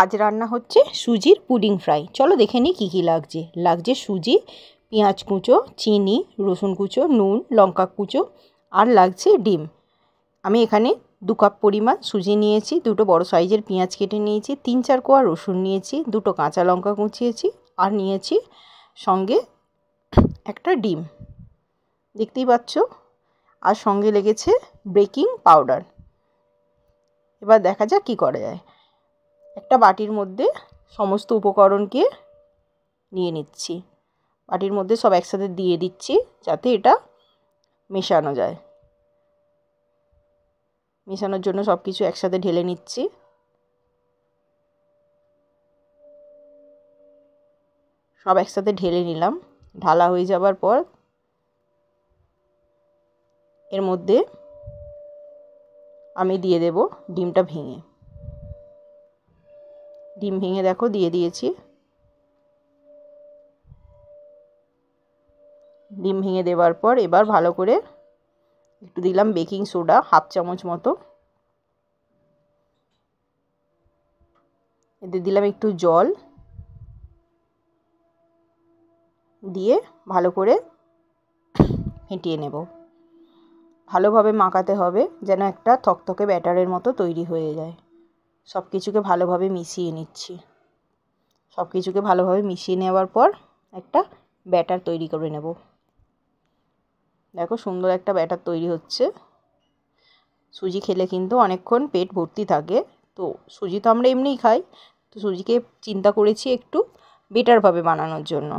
আজ রান্না হচ্ছে সুজির পুডিং ফ্রাই। চলো দেখে নিই কী কী লাগছে। লাগছে সুজি, পেঁয়াজ কুচো, চিনি, রসুন কুচো, নুন, লঙ্কা কুচো আর লাগছে ডিম। আমি এখানে 2 কাপ পরিমাণ সুজি নিয়েছি, 2টো বড় সাইজের পেঁয়াজ কেটে নিয়েছি, 3-4 কোয়া রসুন নিয়েছি, 2টো কাঁচা লঙ্কা কুচিয়েছি আর নিয়েছি সঙ্গে একটা ডিম, দেখতেই পাচ্ছ। আর সঙ্গে লেগেছে বেকিং পাউডার। এবার দেখা যাক কী করা যায়। একটা বাটির মধ্যে সমস্ত উপকরণকে নিয়ে নিচ্ছি। বাটির মধ্যে সব একসাথে দিয়ে দিচ্ছি যাতে এটা মেশানো যায়। মেশানোর জন্য সব কিছু একসাথে ঢেলে নিচ্ছি। সব একসাথে ঢেলে নিলাম। ঢালা হয়ে যাবার পর এর মধ্যে আমি দিয়ে দেব ডিমটা ভেঙে। ডিম ভেঙে দেখো দিয়ে দিয়েছি। ডিম ভেঙে দেওয়ার পর এবার ভালো করে একটু দিলাম বেকিং সোডা, 1/2 চামচ মতো। এতে দিলাম একটু জল, দিয়ে ভালো করে ফেটিয়ে নেব। ভালোভাবে মাখাতে হবে যেন একটা থকথকে ব্যাটারের মতো তৈরি হয়ে যায়। সব কিছুকে ভালোভাবে মিশিয়ে নিচ্ছি। সব কিছুকে ভালোভাবে মিশিয়ে নেওয়ার পর একটা ব্যাটার তৈরি করে নেব। দেখো সুন্দর একটা ব্যাটার তৈরি হচ্ছে। সুজি খেলে কিন্তু অনেকক্ষণ পেট ভর্তি থাকে। তো সুজি তো আমরা এমনিই খাই, তো সুজিকে চিন্তা করেছি একটু বেটারভাবে বানানোর জন্য।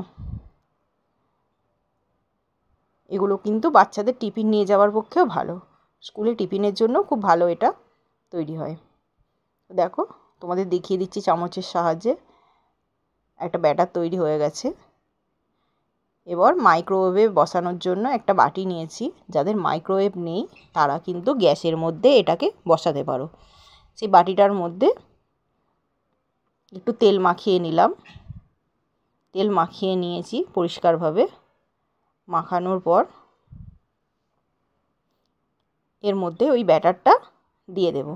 এগুলো কিন্তু বাচ্চাদের টিফিন নিয়ে যাওয়ার পক্ষেও ভালো। স্কুলে টিফিনের জন্য খুব ভালো এটা তৈরি হয়। দেখো তোমাদের দেখিয়ে দিচ্ছি চামচের সাহায্যে একটা ব্যাটার তৈরি হয়ে গেছে। এবার মাইক্রোওয়েভে বসানোর জন্য একটা বাটি নিয়েছি। যাদের মাইক্রোওয়েভ নেই তারা কিন্তু গ্যাসের মধ্যে এটাকে বসাতে পারো। সেই বাটিটার মধ্যে একটু তেল মাখিয়ে নিলাম। তেল মাখিয়ে নিয়েছি পরিষ্কারভাবে। মাখানোর পর এর মধ্যে ওই ব্যাটারটা দিয়ে দেব।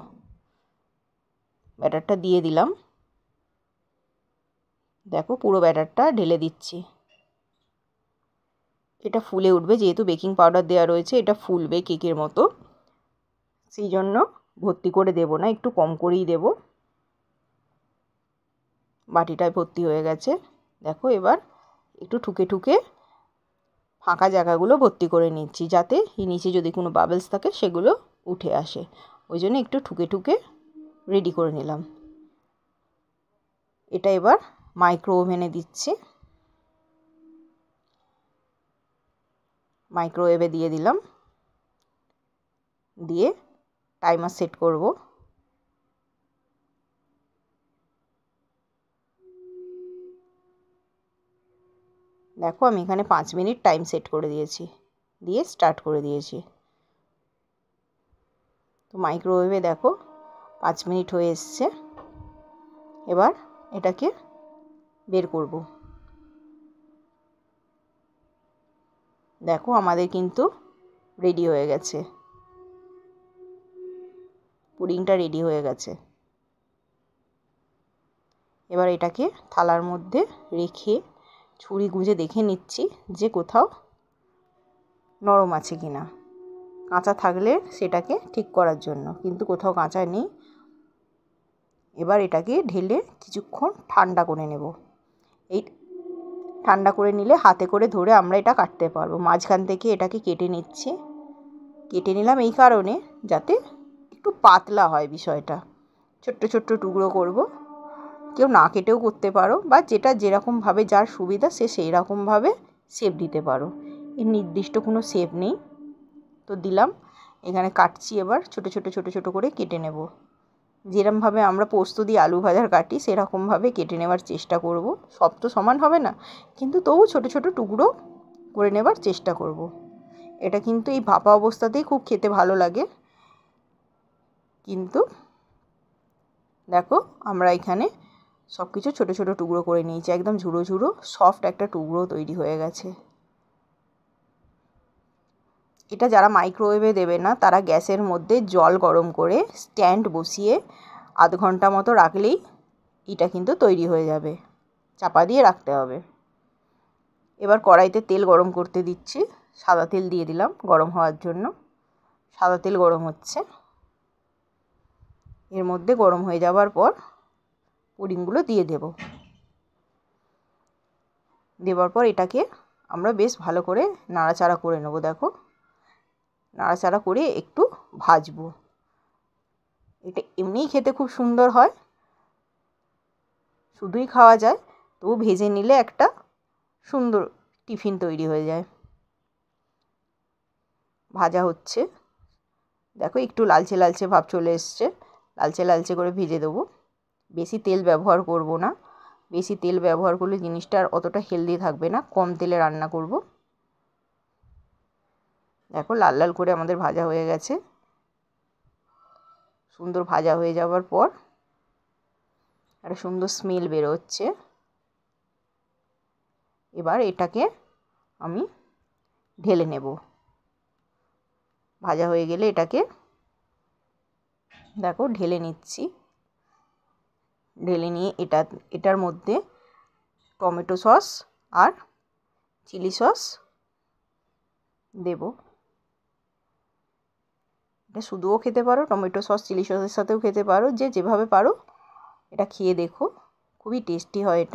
ব্যাটারটা দিয়ে দিলাম। দেখো পুরো ব্যাটারটা ঢেলে দিচ্ছি। এটা ফুলে উঠবে, যেহেতু বেকিং পাউডার দেওয়া রয়েছে এটা ফুলবে কেকের মতো। সেই জন্য ভর্তি করে দেব না, একটু কম করেই দেব। বাটিটায় ভর্তি হয়ে গেছে। দেখো এবার একটু ঠুকে ঠুকে ফাঁকা জায়গাগুলো ভর্তি করে নিচ্ছি, যাতে নিচে যদি কোনো বাবলস থাকে সেগুলো উঠে আসে। ওই জন্য একটু ঠুকে ঠুকে রেডি করে নিলাম। এটা এবার মাইক্রো ওভেনে দিচ্ছি। মাইক্রোওয়েভে দিয়ে দিলাম। দিয়ে টাইমার সেট করব। দেখো আমি এখানে 5 মিনিট টাইম সেট করে দিয়েছি, দিয়ে স্টার্ট করে দিয়েছি। তো মাইক্রোওয়েভে দেখো 5 মিনিট হয়ে এসছে। এবার এটাকে বের করব। দেখো আমাদের কিন্তু রেডি হয়ে গেছে, পুডিংটা রেডি হয়ে গেছে। এবার এটাকে থালার মধ্যে রেখে ছুরি গুঁজে দেখে নিচ্ছি যে কোথাও নরম আছে কিনা। কাঁচা থাকলে সেটাকে ঠিক করার জন্য, কিন্তু কোথাও কাঁচা নেই। এবার এটাকে ঢেলে কিছুক্ষণ ঠান্ডা করে নেব। এই ঠান্ডা করে নিলে হাতে করে ধরে আমরা এটা কাটতে পারবো। মাঝখান থেকে এটাকে কেটে নিচ্ছি। কেটে নিলাম এই কারণে যাতে একটু পাতলা হয় বিষয়টা। ছোট্ট ছোট্ট টুকরো করব। কেউ না কেটেও করতে পারো, বা যেটা যেরকমভাবে যার সুবিধা সে সেই রকমভাবে শেপ দিতে পারো। এর নির্দিষ্ট কোনো শেপ নেই। তো দিলাম, এখানে কাটছি। এবার ছোট ছোট ছোট ছোট করে কেটে নেব। যেরকমভাবে আমরা পোস্ত দিয়ে আলু ভাজার কাটি সেরকমভাবে কেটে নেওয়ার চেষ্টা করব। সব তো সমান হবে না, কিন্তু তবু ছোট ছোট টুকরো করে নেবার চেষ্টা করব। এটা কিন্তু এই ভাপা অবস্থাতেই খুব খেতে ভালো লাগে। কিন্তু দেখো আমরা এখানে সব কিছু ছোটো ছোটো টুকরো করে নিয়েছি। একদম ঝুড়ো ঝুড়ো সফট একটা টুকরো তৈরি হয়ে গেছে। এটা যারা মাইক্রোওয়েভে দেবে না তারা গ্যাসের মধ্যে জল গরম করে স্ট্যান্ড বসিয়ে আধ ঘন্টা মতো রাখলেই এটা কিন্তু তৈরি হয়ে যাবে। চাপা দিয়ে রাখতে হবে। এবার কড়াইতে তেল গরম করতে দিচ্ছি। সাদা তেল দিয়ে দিলাম গরম হওয়ার জন্য। সাদা তেল গরম হচ্ছে। এর মধ্যে গরম হয়ে যাওয়ার পর পুডিংগুলো দিয়ে দেব। দেওয়ার পর এটাকে আমরা বেশ ভালো করে নাড়াচাড়া করে নেব। দেখো, নাড়াচাড়া করে একটু ভাজবো। এটা এমনিই খেতে খুব সুন্দর হয়, শুধুই খাওয়া যায়, তবু ভেজে নিলে একটা সুন্দর টিফিন তৈরি হয়ে যায়। ভাজা হচ্ছে, দেখো একটু লালচে লালচে ভাব চলে এসছে। লালচে লালচে করে ভেজে দেবো। বেশি তেল ব্যবহার করব না। বেশি তেল ব্যবহার করলে জিনিসটা আর অতটা হেলদি থাকবে না। কম তেলে রান্না করব। দেখো লাল লাল করে আমাদের ভাজা হয়ে গেছে। সুন্দর ভাজা হয়ে যাওয়ার পর একটা সুন্দর স্মেল বেরোচ্ছে। এবার এটাকে আমি ঢেলে নেব। ভাজা হয়ে গেলে এটাকে দেখো ঢেলে নিচ্ছি। ঢেলে নিয়ে এটার মধ্যে টমেটো সস আর চিলি সস দেব। এটা শুধুও খেতে পারো, টমেটো সস চিলি সসের সাথেও খেতে পারো, যে যেভাবে পারো এটা খেয়ে দেখো। খুবই টেস্টি হয় এটা।